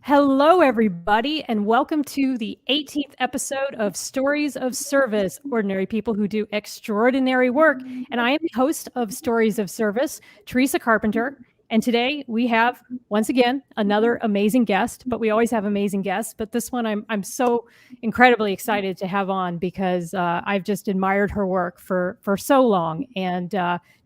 Hello, everybody, and welcome to the 18th episode of Stories of Service, ordinary people who do extraordinary work. And I am the host of Stories of Service, Teresa Carpenter. And today we have, once again, another amazing guest, but we always have amazing guests. But this one I'm so incredibly excited to have on because I've just admired her work for so long and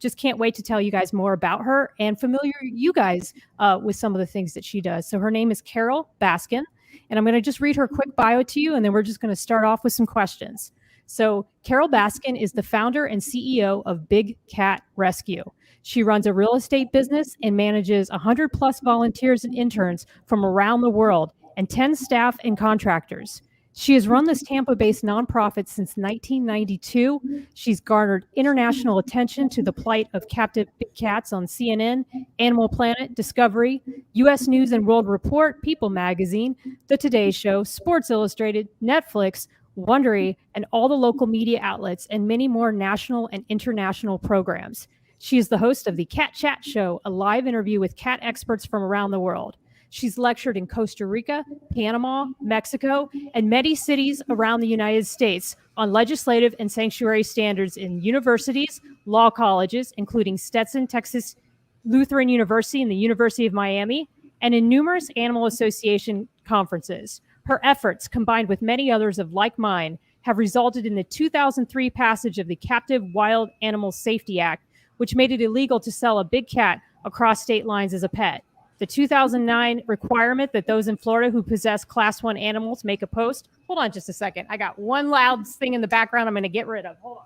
just can't wait to tell you guys more about her and familiar you guys with some of the things that she does. So her name is Carole Baskin, and I'm going to just read her quick bio to you, and then we're just going to start off with some questions. So Carole Baskin is the founder and CEO of Big Cat Rescue. She runs a real estate business and manages 100 plus volunteers and interns from around the world and 10 staff and contractors. She has run this Tampa-based nonprofit since 1992. She's garnered international attention to the plight of captive big cats on CNN, Animal Planet, Discovery, U.S. News and World Report, People Magazine, The Today Show, Sports Illustrated, Netflix, Wondery, and all the local media outlets, and many more national and international programs. She is the host of the Cat Chat Show, a live interview with cat experts from around the world. She's lectured in Costa Rica, Panama, Mexico, and many cities around the United States on legislative and sanctuary standards in universities, law colleges, including Stetson, Texas, Lutheran University, and the University of Miami, and in numerous animal association conferences. Her efforts, combined with many others of like mind, have resulted in the 2003 passage of the Captive Wild Animal Safety Act, which made it illegal to sell a big cat across state lines as a pet. The 2009 requirement that those in Florida who possess Class 1 animals make a post. Hold on just a second. I got one loud thing in the background I'm going to get rid of. Hold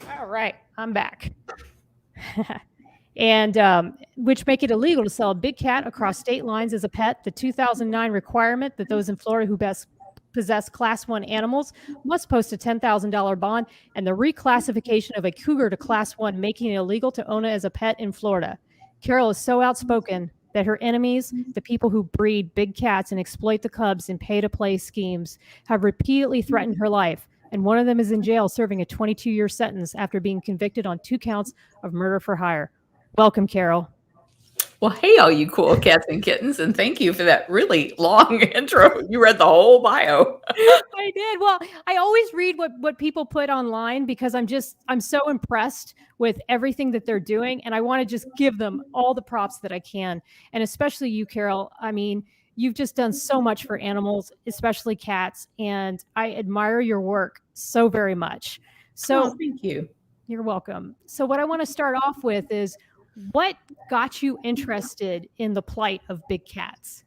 on. All right, I'm back. And which make it illegal to sell a big cat across state lines as a pet. The 2009 requirement that those in Florida who possess Class 1 animals must post a $10,000 bond, and the reclassification of a cougar to Class 1, making it illegal to own it as a pet in Florida. Carole is so outspoken that her enemies, the people who breed big cats and exploit the cubs in pay-to-play schemes, have repeatedly threatened her life, and one of them is in jail serving a 22-year sentence after being convicted on 2 counts of murder for hire. Welcome, Carole. Well, hey, all you cool cats and kittens, and thank you for that really long intro. You read the whole bio. I did. Well, I always read what people put online because I'm so impressed with everything that they're doing, and I want to just give them all the props that I can. And especially you, Carole. I mean, you've just done so much for animals, especially cats, and I admire your work so very much. So thank you. You're welcome. So what I want to start off with is what got you interested in the plight of big cats?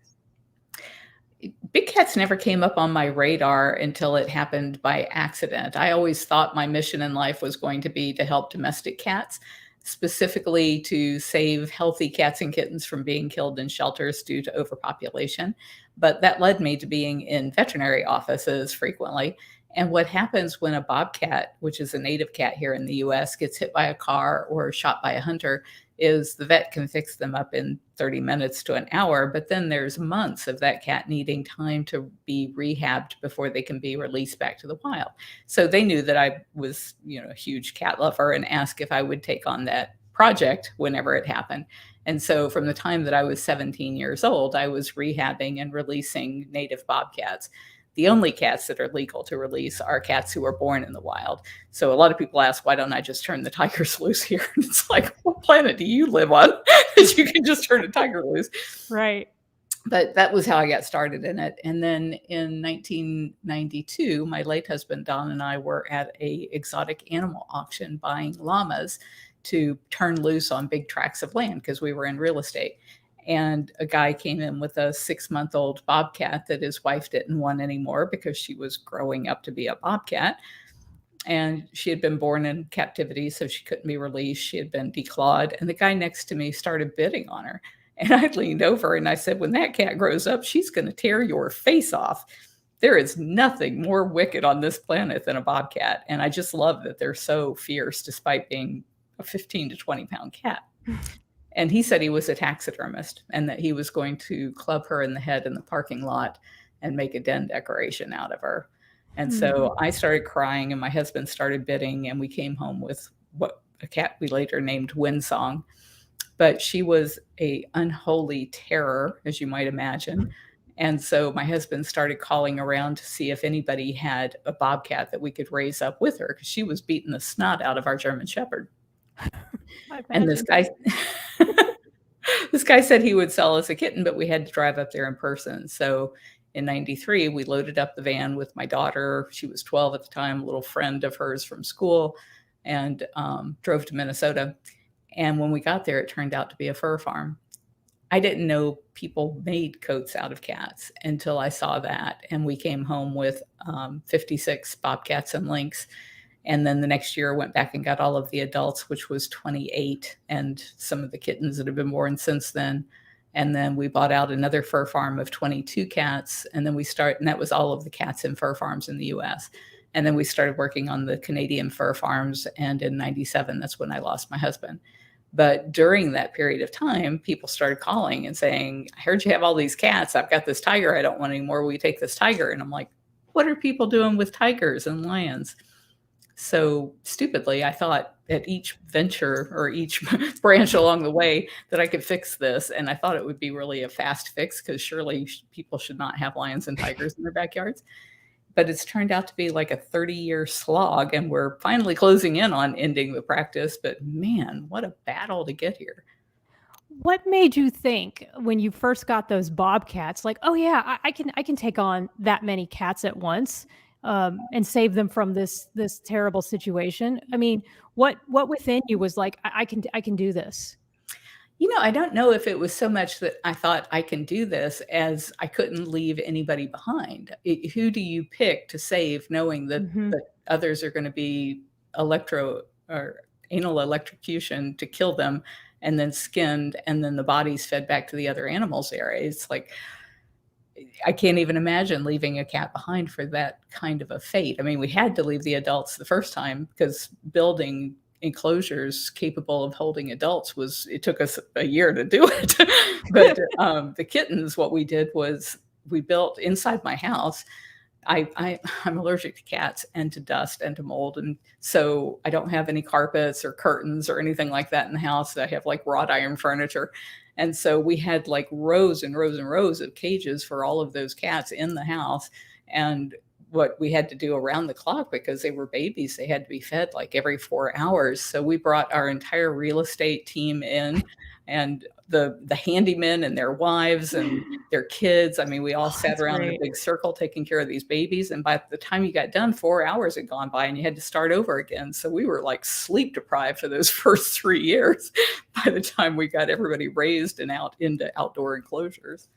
Big cats never came up on my radar until it happened by accident. I always thought my mission in life was going to be to help domestic cats, specifically to save healthy cats and kittens from being killed in shelters due to overpopulation. But that led me to being in veterinary offices frequently. And what happens when a bobcat, which is a native cat here in the US, gets hit by a car or shot by a hunter is the vet can fix them up in 30 minutes to an hour, but then there's months of that cat needing time to be rehabbed before they can be released back to the wild. So they knew that I was, a huge cat lover and asked if I would take on that project whenever it happened. And so from the time that I was 17 years old, I was rehabbing and releasing native bobcats. The only cats that are legal to release are cats who are born in the wild. So a lot of people ask, why don't I just turn the tigers loose here? And it's like, what planet do you live on that you can just turn a tiger loose? Right. But that was how I got started in it. And then in 1992, my late husband, Don, and I were at a exotic animal auction buying llamas to turn loose on big tracts of land because we were in real estate. And a guy came in with a 6-month-old bobcat that his wife didn't want anymore because she was growing up to be a bobcat. And she had been born in captivity, so she couldn't be released. She had been declawed. And the guy next to me started bidding on her. And I leaned over and I said, when that cat grows up, she's going to tear your face off. There is nothing more wicked on this planet than a bobcat. And I just love that they're so fierce despite being a 15 to 20 pound cat. And he said he was a taxidermist and that he was going to club her in the head in the parking lot and make a den decoration out of her. And Hmm. so I started crying and my husband started bidding, and we came home with what a cat we later named Windsong. But she was a unholy terror, as you might imagine. And so my husband started calling around to see if anybody had a bobcat that we could raise up with her, because she was beating the snot out of our German Shepherd. I And this imagine. guy this guy said he would sell us a kitten, but we had to drive up there in person. So in 93, we loaded up the van with my daughter. She was 12 at the time, a little friend of hers from school, and drove to Minnesota. And when we got there, it turned out to be a fur farm. I didn't know people made coats out of cats until I saw that. And we came home with 56 bobcats and lynx. And then the next year, I went back and got all of the adults, which was 28, and some of the kittens that have been born since then. And then we bought out another fur farm of 22 cats. And then and that was all of the cats in fur farms in the US. And then we started working on the Canadian fur farms. And in 97, that's when I lost my husband. But during that period of time, people started calling and saying, I heard you have all these cats. I've got this tiger I don't want anymore. Will you take this tiger? And I'm like, what are people doing with tigers and lions? So stupidly, I thought at each venture or each branch along the way that I could fix this. And I thought it would be really a fast fix, because surely people should not have lions and tigers in their backyards. But it's turned out to be like a 30-year slog, and we're finally closing in on ending the practice. But man, what a battle to get here. What made you think when you first got those bobcats, like, oh yeah, I can take on that many cats at once, and save them from this terrible situation? I mean, what within you was like, I can do this? I don't know if it was so much that I thought I can do this as I couldn't leave anybody behind. Who do you pick to save, knowing that Hmm. that others are going to be electro or anal electrocution to kill them, and then skinned, and then the bodies fed back to the other animals there? It's like I can't even imagine leaving a cat behind for that kind of a fate. I mean, we had to leave the adults the first time, because building enclosures capable of holding adults it took us a year to do it. But the kittens, what we did was we built inside my house. I'm allergic to cats and to dust and to mold, and so I don't have any carpets or curtains or anything like that in the house. I have like wrought iron furniture, and so we had like rows and rows and rows of cages for all of those cats in the house. And what we had to do around the clock, because they were babies, they had to be fed like every 4 hours. So we brought our entire real estate team in, and the handymen and their wives and their kids. I mean, we all Oh, sat that's around in a great. big circle taking care of these babies. And by the time you got done, 4 hours had gone by and you had to start over again. So we were like sleep deprived for those first 3 years by the time we got everybody raised and out into outdoor enclosures.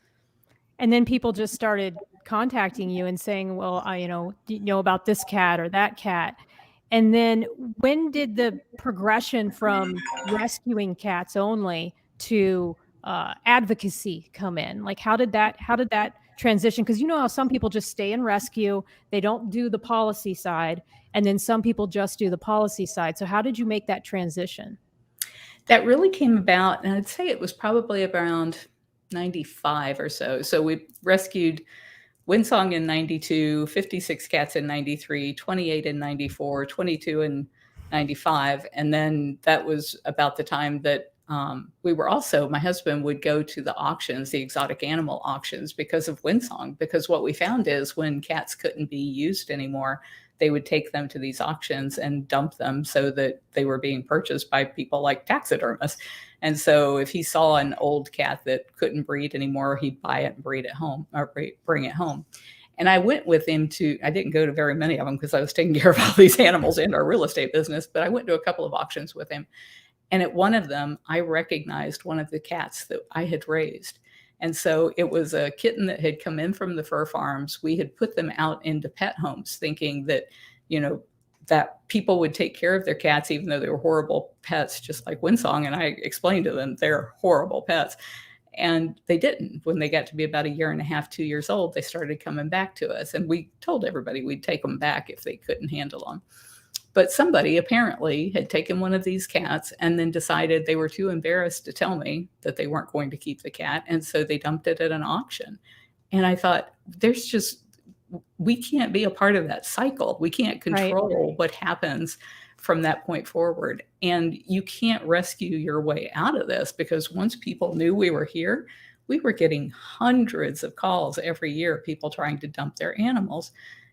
And then people just started contacting you and saying, well, do you know about this cat or that cat? And then when did the progression from rescuing cats only to advocacy come in? Like, how did that transition? Because you know how some people just stay in rescue, they don't do the policy side, and then some people just do the policy side. So how did you make that transition? That really came about, and I'd say it was probably around 95 or so. So we rescued Windsong in 92, 56 cats in 93, 28 in 94, 22 in 95. And then that was about the time that we were also, my husband would go to the auctions, the exotic animal auctions, because of Windsong. Because what we found is when cats couldn't be used anymore, they would take them to these auctions and dump them, so that they were being purchased by people like taxidermists. And so if he saw an old cat that couldn't breed anymore, he'd buy it and breed it home, or bring it home. And I went with him I didn't go to very many of them because I was taking care of all these animals in our real estate business, but I went to a couple of auctions with him. And at one of them, I recognized one of the cats that I had raised. And so it was a kitten that had come in from the fur farms. We had put them out into pet homes, thinking that, you know, that people would take care of their cats, even though they were horrible pets, just like Windsong. And I explained to them they're horrible pets. And they didn't. When they got to be about a year and a half, 2 years old, they started coming back to us. And we told everybody we'd take them back if they couldn't handle them. But somebody apparently had taken one of these cats and then decided they were too embarrassed to tell me that they weren't going to keep the cat. And so they dumped it at an auction. And I thought, there's just we can't be a part of that cycle. We can't control what happens from that point forward. And you can't rescue your way out of this, because once people knew we were here, we were getting hundreds of calls every year, people trying to dump their animals.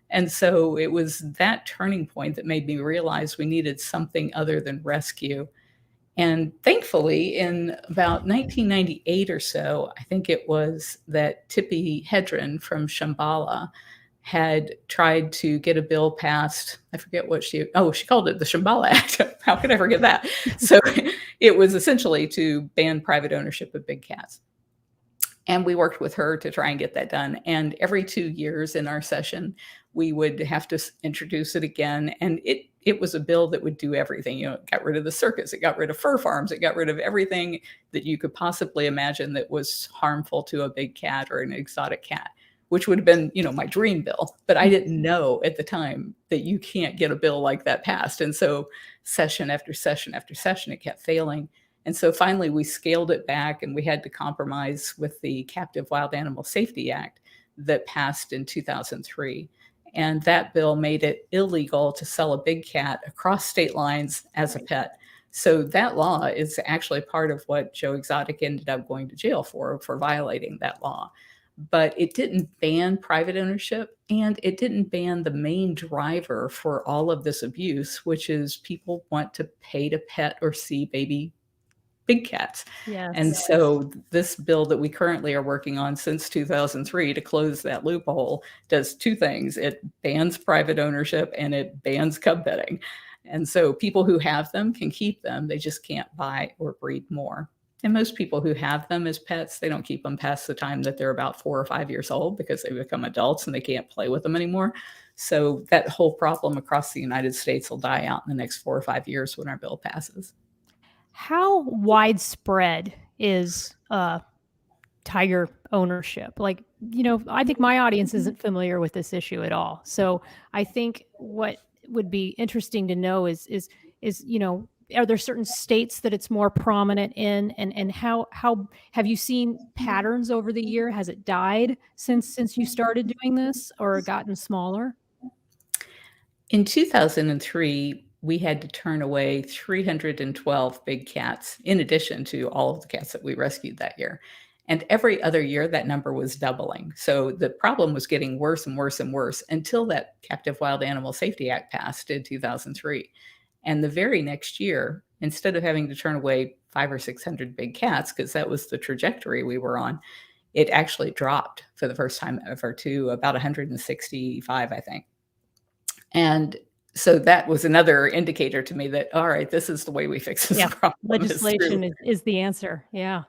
And so it was that turning point that made me realize we needed something other than rescue. And thankfully, in about 1998 or so, I think it was, that Tippi Hedren from Shambhala had tried to get a bill passed. I forget what she called it the Shambhala Act. How could I forget that? So it was essentially to ban private ownership of big cats. And we worked with her to try and get that done. And every 2 years in our session, we would have to introduce it again. And it was a bill that would do everything. It got rid of the circus, it got rid of fur farms, it got rid of everything that you could possibly imagine that was harmful to a big cat or an exotic cat, which would have been, my dream bill. But I didn't know at the time that you can't get a bill like that passed. And so session after session after session, it kept failing. And so finally we scaled it back, and we had to compromise with the Captive Wild Animal Safety Act that passed in 2003. And that bill made it illegal to sell a big cat across state lines as a pet. So that law is actually part of what Joe Exotic ended up going to jail for violating that law. But it didn't ban private ownership, and it didn't ban the main driver for all of this abuse, which is people want to pay to pet or see baby big cats. Yes. And so this bill that we currently are working on since 2003 to close that loophole does two things. It bans private ownership, and it bans cub petting. And so people who have them can keep them. They just can't buy or breed more. And most people who have them as pets, they don't keep them past the time that they're about 4 or 5 years old, because they become adults and they can't play with them anymore. So that whole problem across the United States will die out in the next 4 or 5 years when our bill passes. How widespread is tiger ownership? Like, I think my audience isn't familiar with this issue at all. So I think what would be interesting to know is are there certain states that it's more prominent in, and how have you seen patterns over the year? Has it died since you started doing this, or gotten smaller? In 2003, we had to turn away 312 big cats, in addition to all of the cats that we rescued that year. And every other year, that number was doubling. So the problem was getting worse and worse and worse until that Captive Wild Animal Safety Act passed in 2003. And the very next year, instead of having to turn away 500 or 600 big cats, because that was the trajectory we were on, it actually dropped for the first time ever to about 165, I think. And so that was another indicator to me that, all right, this is the way we fix this problem. Legislation is the answer. Yeah.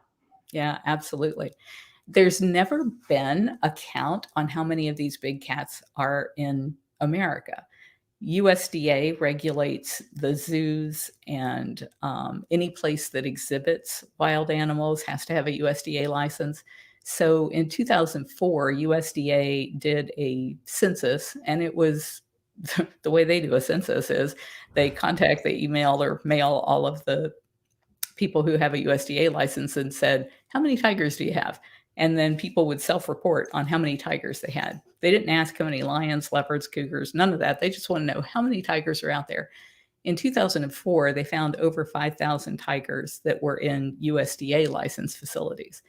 Yeah, absolutely. There's never been a count on how many of these big cats are in America. USDA regulates the zoos, and any place that exhibits wild animals has to have a USDA license. So in 2004, USDA did a census, and it was the way they do a census is they email or mail all of the people who have a USDA license and said, how many tigers do you have? And then people would self-report on how many tigers they had. They didn't ask how many lions, leopards, cougars, none of that. They just want to know how many tigers are out there. In 2004, they found over 5,000 tigers that were in USDA licensed facilities.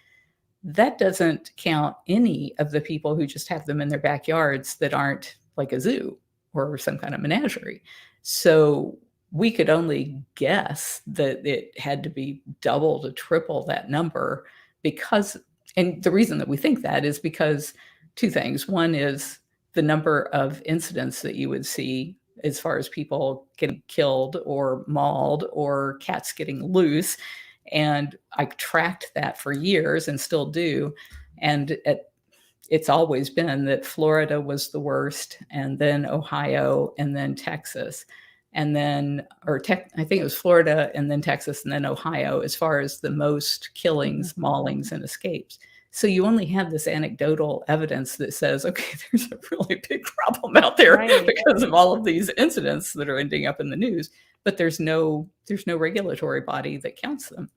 That doesn't count any of the people who just have them in their backyards that aren't like a zoo or some kind of menagerie. So we could only guess that it had to be double to triple that number, because, and the reason that we think that is because two things. One is the number of incidents that you would see as far as people getting killed or mauled or cats getting loose. And I tracked that for years and still do. And it's always been that Florida was the worst, and then Ohio, and then Texas. And then, I think it was Florida, and then Texas, and then Ohio, as far as the most killings, maulings, and escapes. So you only have this anecdotal evidence that says, okay, there's a really big problem out there because of all of these incidents that are ending up in the news, but there's no regulatory body that counts them.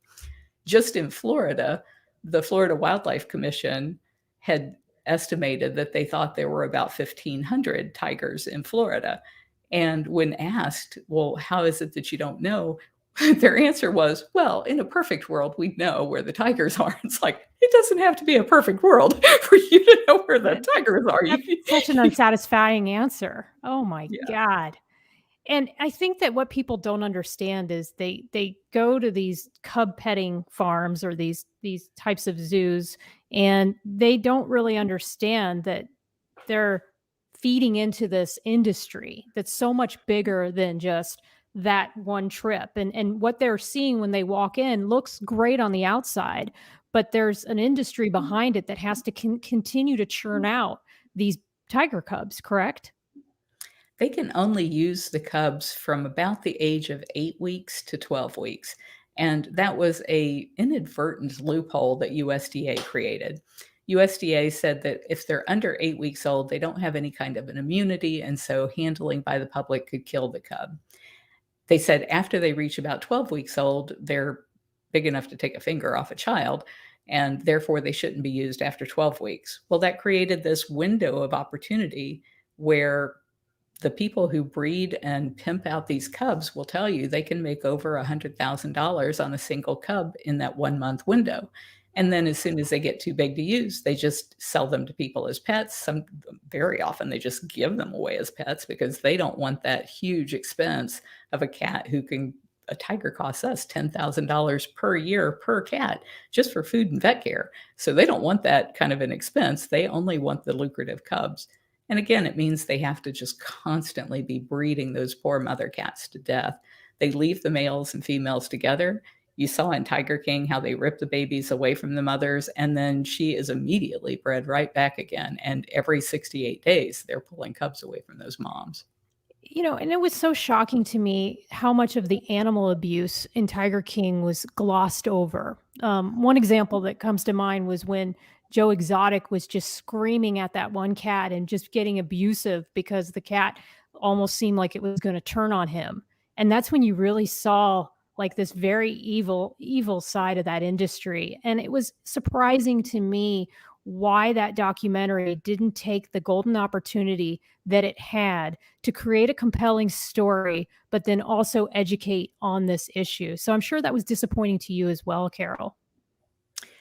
Just in Florida, the Florida Wildlife Commission had estimated that they thought there were about 1,500 tigers in Florida. And when asked, well, how is it that you don't know? Their answer was, well, in a perfect world, we'd know where the tigers are. It's like, it doesn't have to be a perfect world for you to know where the tigers are. That's such an unsatisfying answer. Oh my Yeah. God. And I think that what people don't understand is they go to these cub petting farms or these types of zoos, and they don't really understand that they're feeding into this industry that's so much bigger than just that one trip. And what they're seeing when they walk in looks great on the outside, but there's an industry behind it that has to continue to churn out these tiger cubs, correct? They can only use the cubs from about the age of 8 weeks to 12 weeks. And that was a inadvertent loophole that USDA created. USDA said that if they're under 8 weeks old, they don't have any kind of an immunity, and so handling by the public could kill the cub. They said after they reach about 12 weeks old, they're big enough to take a finger off a child, and therefore they shouldn't be used after 12 weeks. Well, that created this window of opportunity where the people who breed and pimp out these cubs will tell you they can make over $100,000 on a single cub in that 1 month window. And then as soon as they get too big to use, they just sell them to people as pets. Very often they just give them away as pets because they don't want that huge expense of a cat a tiger costs us $10,000 per year per cat just for food and vet care. So they don't want that kind of an expense. They only want the lucrative cubs. And again, it means they have to just constantly be breeding those poor mother cats to death. They leave the males and females together. You saw in Tiger King how they rip the babies away from the mothers, and then she is immediately bred right back again. And every 68 days, they're pulling cubs away from those moms. And it was so shocking to me how much of the animal abuse in Tiger King was glossed over. One example that comes to mind was when Joe Exotic was just screaming at that one cat and just getting abusive because the cat almost seemed like it was going to turn on him. And that's when you really saw like this very evil side of that industry. And it was surprising to me why that documentary didn't take the golden opportunity that it had to create a compelling story, but then also educate on this issue. So I'm sure that was disappointing to you as well, Carole.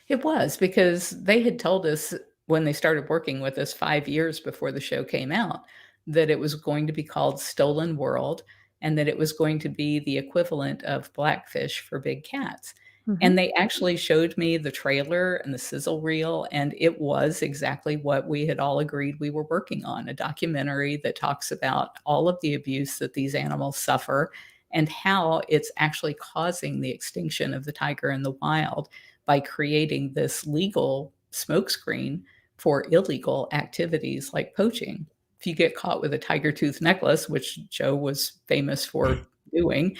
It was because they had told us when they started working with us 5 years before the show came out that it was going to be called Stolen World and that it was going to be the equivalent of Blackfish for big cats. Mhm. And they actually showed me the trailer and the sizzle reel, and it was exactly what we had all agreed we were working on, a documentary that talks about all of the abuse that these animals suffer and how it's actually causing the extinction of the tiger in the wild by creating this legal smokescreen for illegal activities like poaching. If you get caught with a tiger tooth necklace, which Joe was famous for doing,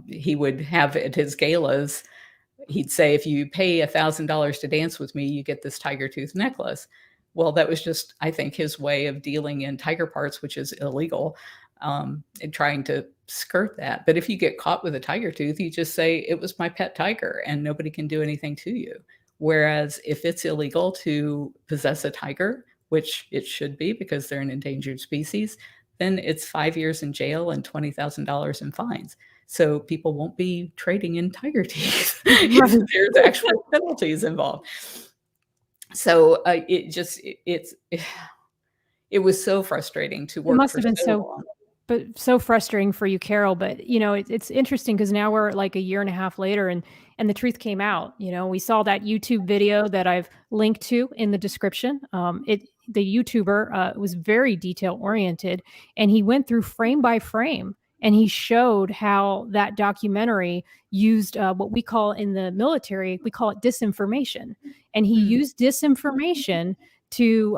he would have at his galas, he'd say, if you pay $1,000 to dance with me, you get this tiger tooth necklace. Well, that was just, I think, his way of dealing in tiger parts, which is illegal, and trying to skirt that. But if you get caught with a tiger tooth, you just say, it was my pet tiger and nobody can do anything to you. Whereas if it's illegal to possess a tiger, which it should be because they're an endangered species, then it's 5 years in jail and $20,000 in fines. So people won't be trading in tiger teeth if Right. there's actual penalties involved. So it was so frustrating to It work must for have been so so long. so frustrating for you, Carole. But it's interesting because now we're like a year and a half later, and the truth came out. We saw that YouTube video that I've linked to in the description. The YouTuber was very detail oriented, and he went through frame by frame, and he showed how that documentary used what we call in the military, we call it disinformation, and he Mm. used disinformation to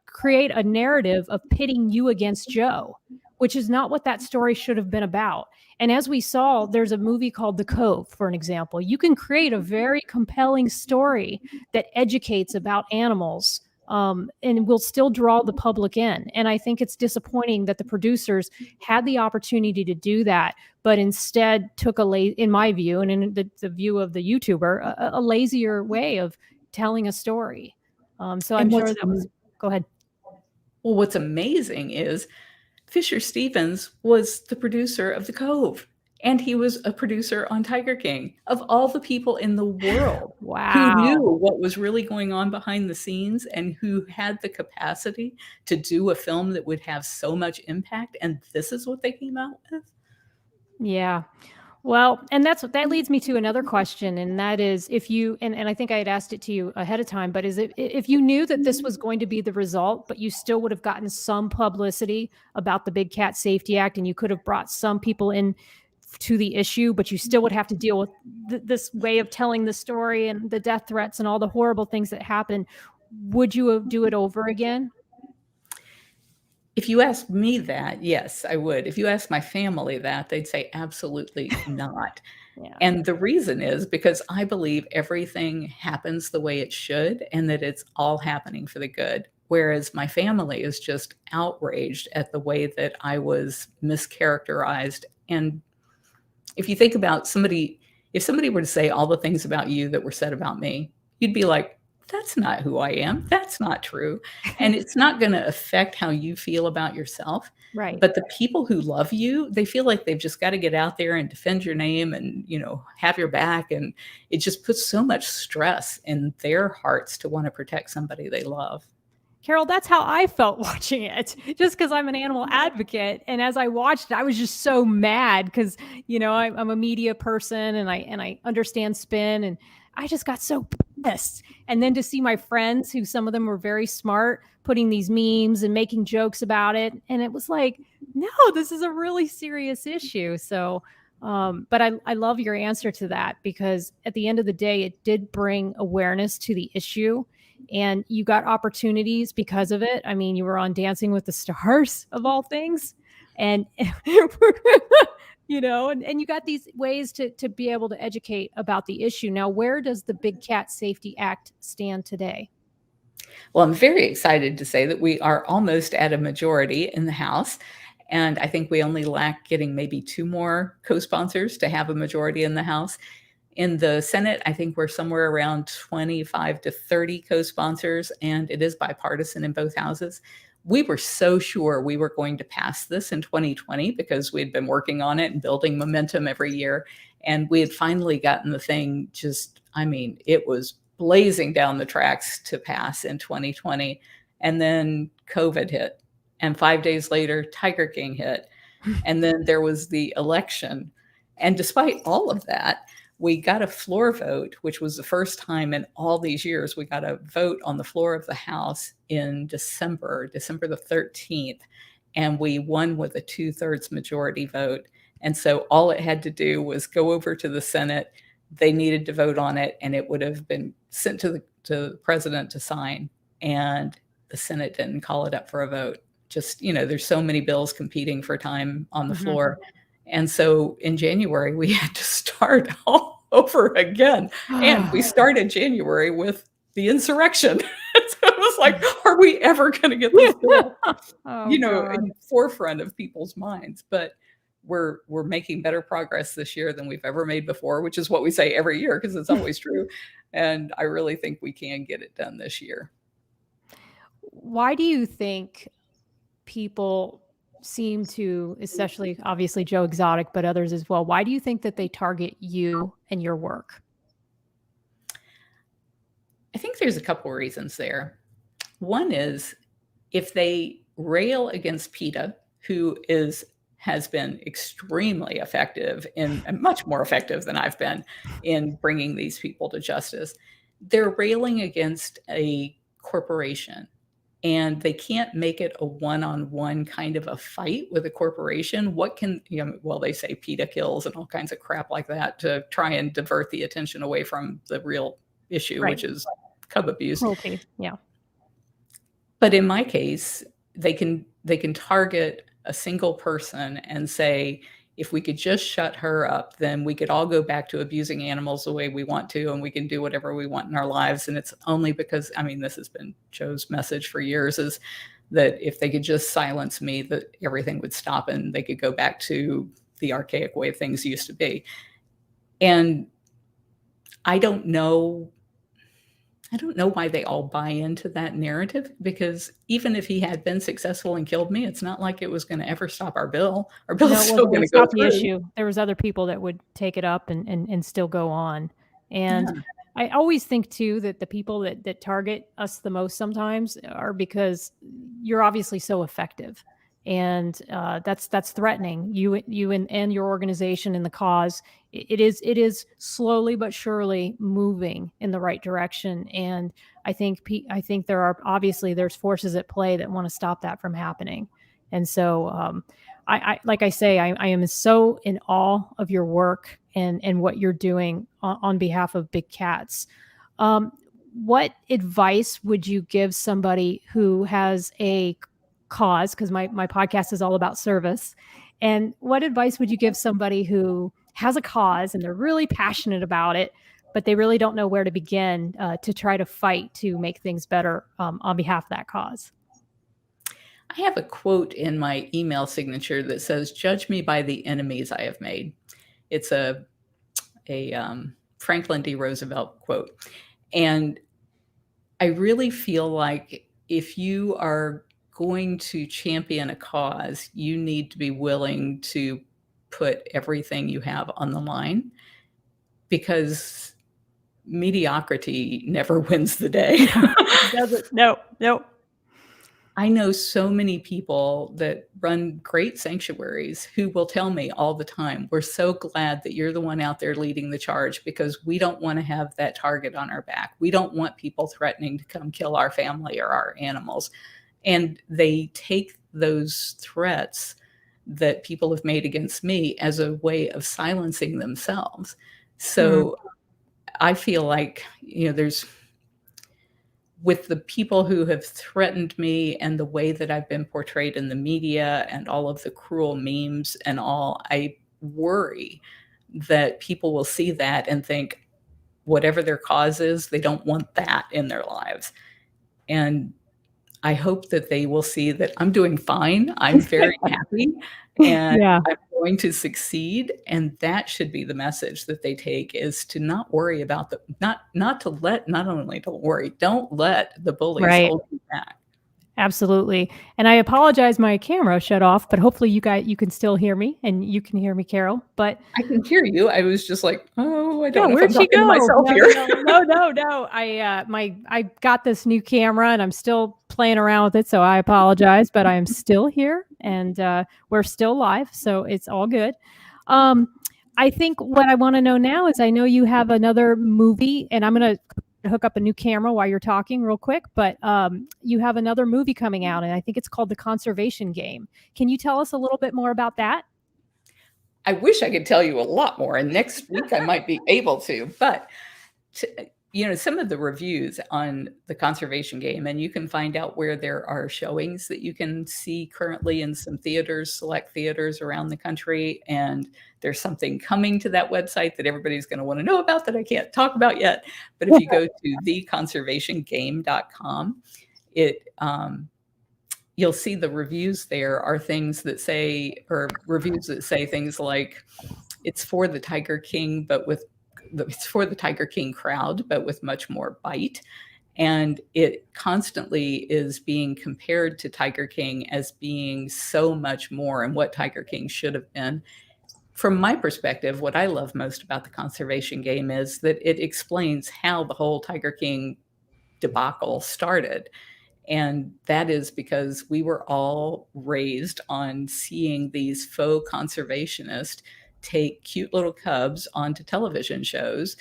create a narrative of pitting you against Joe, which is not what that story should have been about. And as we saw, there's a movie called The Cove, for an example. You can create a very compelling story that educates about animals, and will still draw the public in. And I think it's disappointing that the producers had the opportunity to do that, but instead took in my view, and in the view of the YouTuber, a lazier way of telling a story. So I'm And sure that was. Go ahead. what's amazing is Fisher Stevens was the producer of The Cove, and he was a producer on Tiger King. Of all the people in the world who knew Wow. what was really going on behind the scenes and who had the capacity to do a film that would have so much impact, and this is what they came out with? Yeah. Well, and that leads me to another question, and that is if you and I think I had asked it to you ahead of time, but is it if you knew that this was going to be the result, but you still would have gotten some publicity about the Big Cat Safety Act, and you could have brought some people in to the issue, but you still would have to deal with this way of telling the story and the death threats and all the horrible things that happen, would you do it over again? If you ask me that, yes, I would. If you ask my family that, they'd say absolutely not. Yeah. And the reason is because I believe everything happens the way it should and that it's all happening for the good. Whereas my family is just outraged at the way that I was mischaracterized. And if you think about somebody, if somebody were to say all the things about you that were said about me, you'd be like, that's not who I am. That's not true. And it's not going to affect how you feel about yourself. Right. But the people who love you, they feel like they've just got to get out there and defend your name and, have your back. And it just puts so much stress in their hearts to want to protect somebody they love. Carole, that's how I felt watching it, just because I'm an animal advocate. And as I watched it, I was just so mad because, I'm a media person and I understand spin, and I just got so pissed. And then to see my friends, who some of them were very smart, putting these memes and making jokes about it. And it was like, no, this is a really serious issue. So, but I love your answer to that, because at the end of the day, it did bring awareness to the issue, and you got opportunities because of it. I mean, you were on Dancing with the Stars of all things, and and you got these ways to be able to educate about the issue. Now, where does the Big Cat Safety Act stand today? Well, I'm very excited to say that we are almost at a majority in the House. And I think we only lack getting maybe two more co sponsors to have a majority in the House. In the Senate, I think we're somewhere around 25 to 30 co-sponsors, and it is bipartisan in both houses. We were so sure we were going to pass this in 2020 because we had been working on it and building momentum every year. And we had finally gotten the thing it was blazing down the tracks to pass in 2020. And then COVID hit. And 5 days later, Tiger King hit. And then there was the election. And despite all of that, we got a floor vote, which was the first time in all these years we got a vote on the floor of the House in December the 13th. And we won with a 2/3 majority vote. And so all it had to do was go over to the Senate. They needed to vote on it, and it would have been sent to the president to sign. And the Senate didn't call it up for a vote. Just, there's so many bills competing for time on the floor. And so in January, we had to start all over again. And we started January with the insurrection. So it was like, are we ever going to get this bill, Oh, in God. the forefront of people's minds? But we're making better progress this year than we've ever made before, which is what we say every year because it's always true. And I really think we can get it done this year. Why do you think people seem to, especially obviously Joe Exotic, but others as well, why do you think that they target you and your work? I think there's a couple of reasons there. One is if they rail against PETA, who has been extremely effective and much more effective than I've been in bringing these people to justice, they're railing against a corporation. And they can't make it a one-on-one kind of a fight with a corporation. What can, they say PETA kills and all kinds of crap like that to try and divert the attention away from the real issue, Right. which is cub abuse. Cruelty. Yeah. But in my case, they can target a single person and say, if we could just shut her up, then we could all go back to abusing animals the way we want to, and we can do whatever we want in our lives. And it's only because, this has been Joe's message for years, is that if they could just silence me, that everything would stop and they could go back to the archaic way things used to be. And I don't know I don't know why they all buy into that narrative, because even if he had been successful and killed me, it's not like it was going to ever stop our bill. Our bill No, is it still wasn't going going to to go stop the through. issue. There was other people that would take it up and still go on. And Yeah. I always think too that the people that target us the most sometimes are because you're obviously so effective, and that's threatening you and your organization and the cause. It is slowly but surely moving in the right direction, and I think there's forces at play that want to stop that from happening, and so. I like I say, I am so in awe of your work and what you're doing on behalf of big cats. Um, what advice would you give somebody who has a cause? Because my podcast is all about service. And what advice would you give somebody who has a cause and they're really passionate about it, but they really don't know where to begin to try to fight to make things better on behalf of that cause? I have a quote in my email signature that says, "Judge me by the enemies I have made." It's a Franklin D. Roosevelt quote. And I really feel like if you are going to champion a cause, you need to be willing to put everything you have on the line, because mediocrity never wins the day. It doesn't. No, no. I know so many people that run great sanctuaries who will tell me all the time, "We're so glad that you're the one out there leading the charge, because we don't want to have that target on our back. We don't want people threatening to come kill our family or our animals." And they take those threats that people have made against me as a way of silencing themselves. Mm, So I feel like, there's, with the people who have threatened me and the way that I've been portrayed in the media and all of the cruel memes and all, I worry that people will see that and think whatever their cause is, they don't want that in their lives. And I hope that they will see that I'm doing fine. I'm very happy, and yeah. I'm going to succeed. And that should be the message that they take, is to not worry about not only don't worry, don't let the bullies Right. hold you back. Absolutely. And I apologize, my camera shut off, but hopefully you can still hear me and you can hear me, Carole. But I can hear you. I was just like, "Oh, I yeah, don't know if I'm where'd she talking to go? myself No, here." no, no, no, no. I got this new camera and I'm still playing around with it, so I apologize, but I am still here and we're still live, so it's all good. Um, I think what I want to know now is I know you have another movie, and I'm gonna hook up a new camera while you're talking real quick, but you have another movie coming out, and I think it's called The Conservation Game. Can you tell us a little bit more about that? I wish I could tell you a lot more, and next week I might be able to, but some of the reviews on The Conservation Game, and you can find out where there are showings that you can see currently in some theaters, select theaters around the country. And there's something coming to that website that everybody's going to want to know about that I can't talk about yet. But if you go to theconservationgame.com, you'll see the reviews there are things that say, or reviews that say things like, it's for the Tiger King, it's for the Tiger King crowd, but with much more bite. And it constantly is being compared to Tiger King as being so much more and what Tiger King should have been. From my perspective, what I love most about The Conservation Game is that it explains how the whole Tiger King debacle started. And that is because we were all raised on seeing these faux conservationists take cute little cubs onto television shows,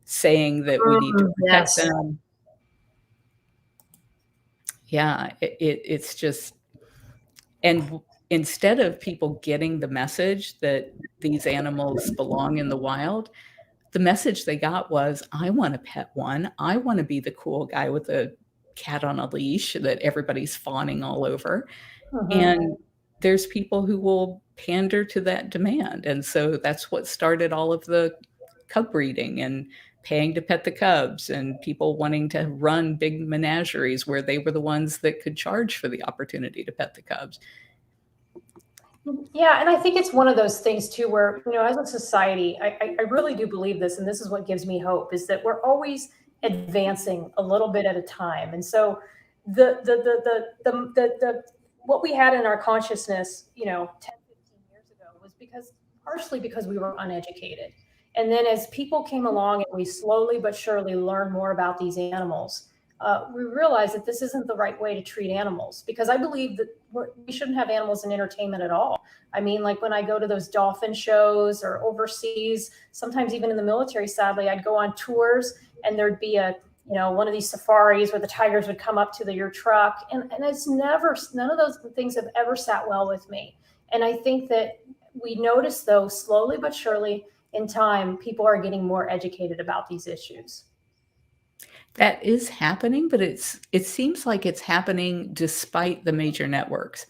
saying that we need to protect Yes. them. Yeah, it's just, and instead of people getting the message that these animals belong in the wild, the message they got was, "I want to pet one. I want to be the cool guy with a cat on a leash that everybody's fawning all over." And there's people who will pander to that demand. And so that's what started all of the cub breeding and paying to pet the cubs, and people wanting to run big menageries where they were the ones that could charge for the opportunity to pet the cubs. Yeah, and I think it's one of those things too, where, as a society, I really do believe this, and this is what gives me hope, is that we're always advancing a little bit at a time. And so what we had in our consciousness, 10, 15 years ago was partially because we were uneducated. And then as people came along and we slowly but surely learned more about these animals, we realized that this isn't the right way to treat animals, because I believe that we shouldn't have animals in entertainment at all. I mean, like when I go to those dolphin shows or overseas, sometimes even in the military, sadly, I'd go on tours and there'd be one of these safaris where the tigers would come up to your truck. And it's none of those things have ever sat well with me. And I think that we notice, though, slowly but surely in time, people are getting more educated about these issues. That is happening, but it seems like it's happening despite the major networks.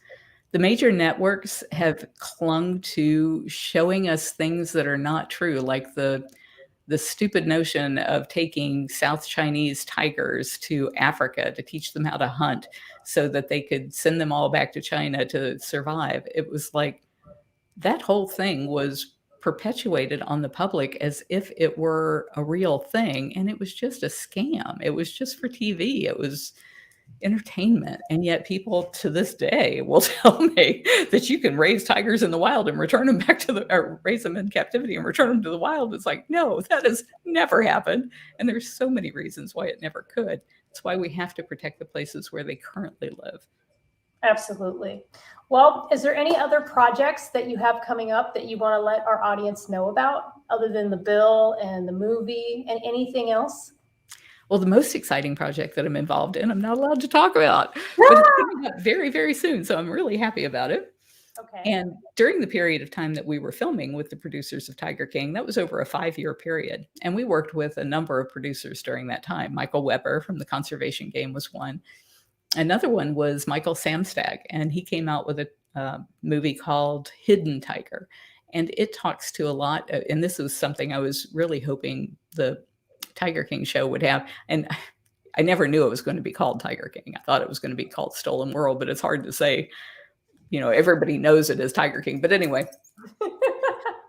The major networks have clung to showing us things that are not true, like the stupid notion of taking South Chinese tigers to Africa to teach them how to hunt so that they could send them all back to China to survive. It was like that whole thing was perpetuated on the public as if it were a real thing, and it was just a scam. It was just for TV. It was entertainment. And yet people to this day will tell me that you can raise tigers in the wild and return them back or raise them in captivity and return them to the wild. It's like, no, that has never happened. And there's so many reasons why it never could. That's why we have to protect the places where they currently live. Absolutely. Well, is there any other projects that you have coming up that you want to let our audience know about, other than the bill and the movie, and anything else? Well, the most exciting project that I'm involved in, I'm not allowed to talk about, but it's coming up very, very soon. So I'm really happy about it. Okay. And during the period of time that we were filming with the producers of Tiger King, that was over a 5-year period. And we worked with a number of producers during that time. Michael Weber from The Conservation Game was one. Another one was Michael Samstag, and he came out with a movie called Hidden Tiger. And it talks to a lot, and this was something I was really hoping the Tiger King show would have. And I never knew it was going to be called Tiger King. I thought it was going to be called Stolen World, but it's hard to say. Everybody knows it as Tiger King. But anyway,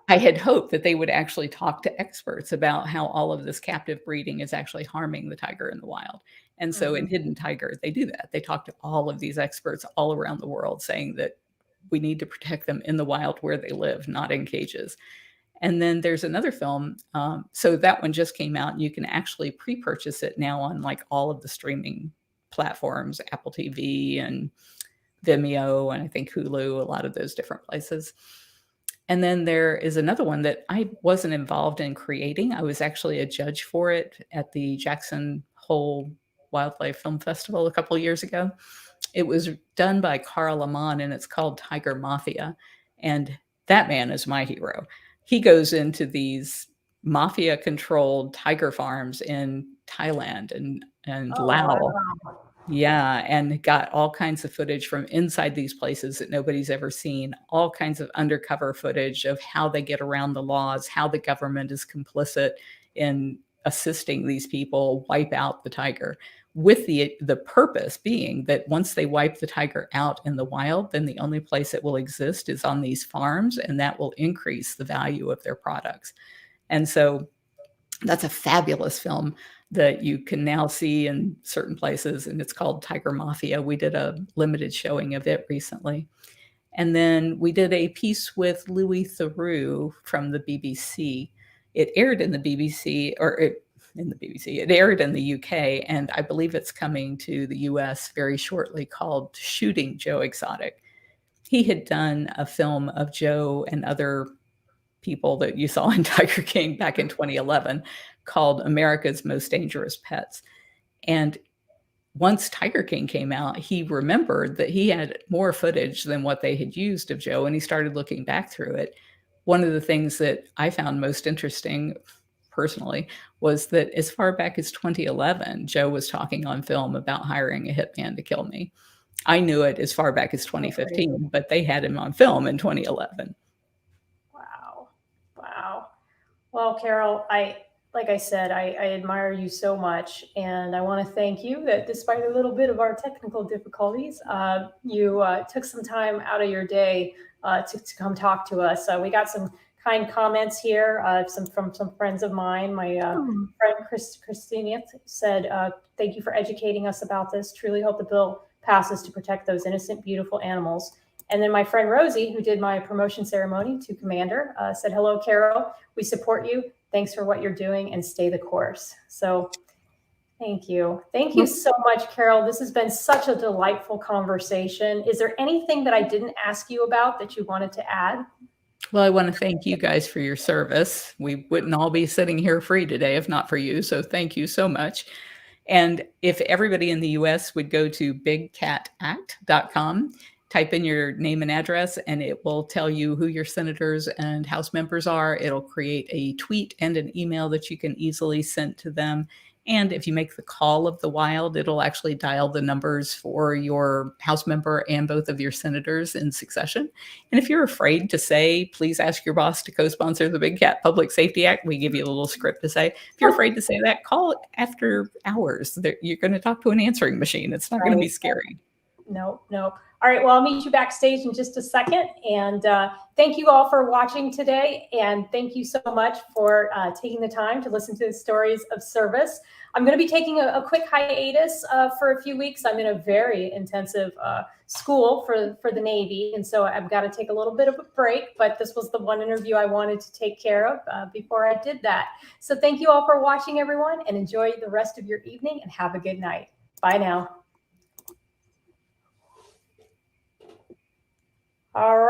I had hoped that they would actually talk to experts about how all of this captive breeding is actually harming the tiger in the wild. And so in Hidden Tiger, they do that. They talk to all of these experts all around the world saying that we need to protect them in the wild where they live, not in cages. And then there's another film. So that one just came out, and you can actually pre-purchase it now on like all of the streaming platforms, Apple TV and Vimeo, and I think Hulu, a lot of those different places. And then there is another one that I wasn't involved in creating. I was actually a judge for it at the Jackson Hole Wildlife Film Festival a couple of years ago. It was done by Carole Baskin, and it's called Tiger Mafia. And that man is my hero. He goes into these mafia-controlled tiger farms in Thailand and Laos. Wow. Yeah, and got all kinds of footage from inside these places that nobody's ever seen, all kinds of undercover footage of how they get around the laws, how the government is complicit in assisting these people wipe out the tiger, with the purpose being that once they wipe the tiger out in the wild, then the only place it will exist is on these farms, and that will increase the value of their products. And so that's a fabulous film that you can now see in certain places, and it's called Tiger Mafia. We did a limited showing of it recently. And then we did a piece with Louis Theroux from the BBC. It aired in the BBC, it aired in the UK, and I believe it's coming to the US very shortly, called Shooting Joe Exotic. He had done a film of Joe and other people that you saw in Tiger King back in 2011 called America's Most Dangerous Pets. And once Tiger King came out, he remembered that he had more footage than what they had used of Joe, and he started looking back through it. One of the things that I found most interesting personally was that as far back as 2011, Joe was talking on film about hiring a hitman to kill me. I knew it as far back as 2015, but they had him on film in 2011. Wow. Well, Carole, like I said, I admire you so much, and I want to thank you that despite a little bit of our technical difficulties, you took some time out of your day to come talk to us. We got some kind comments here. From some friends of mine. My friend Christina said, "Thank you for educating us about this. Truly hope the bill passes to protect those innocent, beautiful animals." And then my friend Rosie, who did my promotion ceremony to commander, said, "Hello, Carole. We support you. Thanks for what you're doing, and stay the course." So thank you. Thank you so much, Carole. This has been such a delightful conversation. Is there anything that I didn't ask you about that you wanted to add? Well, I want to thank you guys for your service. We wouldn't all be sitting here free today if not for you. So thank you so much. And if everybody in the US would go to bigcatact.com, type in your name and address, and it will tell you who your senators and House members are. It'll create a tweet and an email that you can easily send to them. And if you make the call of the wild, it'll actually dial the numbers for your House member and both of your senators in succession. And if you're afraid to say, please ask your boss to co-sponsor the Big Cat Public Safety Act, we give you a little script to say. If you're afraid to say that, call after hours. You're going to talk to an answering machine. It's not going to be scary. No. All right, well, I'll meet you backstage in just a second. And thank you all for watching today. And thank you so much for taking the time to listen to the stories of service. I'm going to be taking a quick hiatus for a few weeks. I'm in a very intensive school for the Navy. And so I've got to take a little bit of a break. But this was the one interview I wanted to take care of before I did that. So thank you all for watching, everyone, and enjoy the rest of your evening and have a good night. Bye now. All right.